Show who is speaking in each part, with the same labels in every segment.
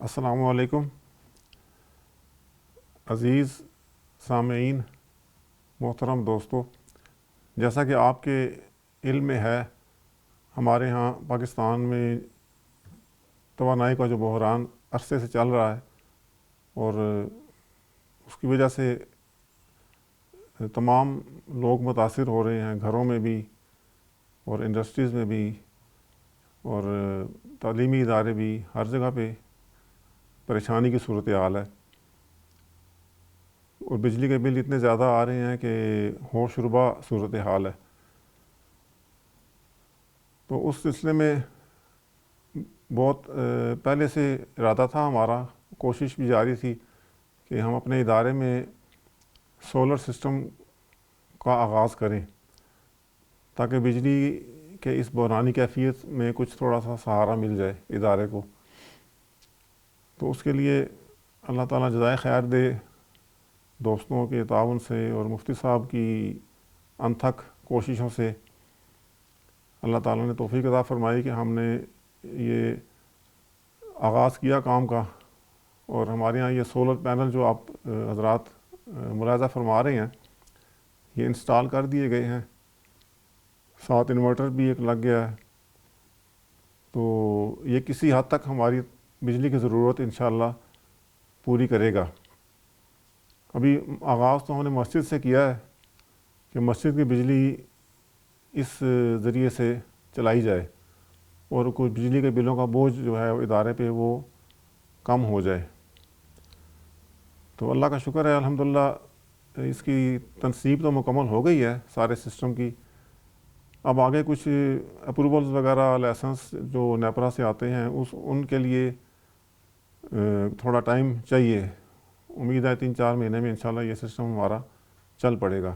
Speaker 1: السلام علیکم عزیز سامعین، محترم دوستو، جیسا کہ آپ کے علم میں ہے، ہمارے ہاں پاکستان میں توانائی کا جو بحران عرصے سے چل رہا ہے اور اس کی وجہ سے تمام لوگ متاثر ہو رہے ہیں، گھروں میں بھی اور انڈسٹریز میں بھی اور تعلیمی ادارے بھی، ہر جگہ پہ پریشانی کی صورتحال ہے اور بجلی کے بل اتنے زیادہ آ رہے ہیں کہ ہوش ربا صورتحال ہے۔ تو اس سلسلے میں بہت پہلے سے ارادہ تھا ہمارا، کوشش بھی جاری تھی کہ ہم اپنے ادارے میں سولر سسٹم کا آغاز کریں تاکہ بجلی کے اس بحرانی کیفیت میں کچھ تھوڑا سا سہارا مل جائے ادارے کو۔ تو اس کے لیے اللہ تعالیٰ جزائے خیر دے، دوستوں کے تعاون سے اور مفتی صاحب کی انتھک کوششوں سے اللہ تعالیٰ نے توفیق عطا فرمائی کہ ہم نے یہ آغاز کیا کام کا، اور ہمارے یہاں یہ سولر پینل جو آپ حضرات ملاحظہ فرما رہے ہیں یہ انسٹال کر دیے گئے ہیں، ساتھ انورٹر بھی ایک لگ گیا ہے۔ تو یہ کسی حد تک ہماری بجلی کی ضرورت انشاءاللہ پوری کرے گا۔ ابھی آغاز تو ہم نے مسجد سے کیا ہے کہ مسجد کی بجلی اس ذریعے سے چلائی جائے اور کچھ بجلی کے بلوں کا بوجھ جو ہے ادارے پہ وہ کم ہو جائے۔ تو اللہ کا شکر ہے، الحمدللہ اس کی تنصیب تو مکمل ہو گئی ہے سارے سسٹم کی۔ اب آگے کچھ اپروولز وغیرہ، لائسنس جو نیپرا سے آتے ہیں ان کے لیے تھوڑا ٹائم چاہیے۔ امید ہے 3-4 مہینے میں انشاءاللہ یہ سسٹم ہمارا چل پڑے گا،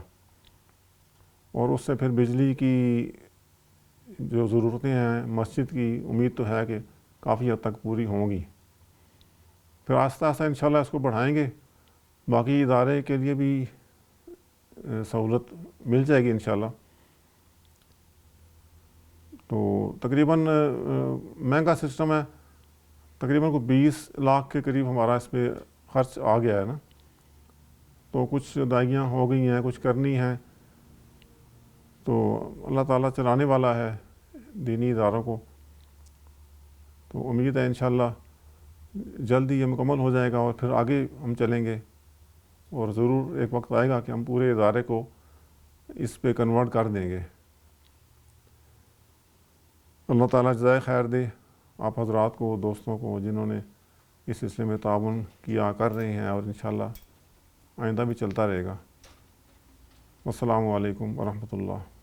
Speaker 1: اور اس سے پھر بجلی کی جو ضرورتیں ہیں مسجد کی، امید تو ہے کہ کافی حد تک پوری ہوں گی۔ پھر آہستہ آہستہ انشاءاللہ اس کو بڑھائیں گے، باقی ادارے کے لیے بھی سہولت مل جائے گی انشاءاللہ۔ تو تقریباً مہنگا سسٹم ہے، تقریباً کو 20 لاکھ کے قریب ہمارا اس پہ خرچ آ گیا ہے نا۔ تو کچھ ادائیگیاں ہو گئی ہیں، کچھ کرنی ہیں، تو اللہ تعالیٰ چلانے والا ہے دینی اداروں کو۔ تو امید ہے انشاءاللہ جلد ہی یہ مکمل ہو جائے گا اور پھر آگے ہم چلیں گے، اور ضرور ایک وقت آئے گا کہ ہم پورے ادارے کو اس پہ کنورٹ کر دیں گے۔ اللہ تعالیٰ جزائے خیر دے آپ حضرات کو، دوستوں کو جنہوں نے اس سلسلے میں تعاون کیا، کر رہے ہیں، اور انشاءاللہ آئندہ بھی چلتا رہے گا۔ والسلام علیکم ورحمۃ اللہ۔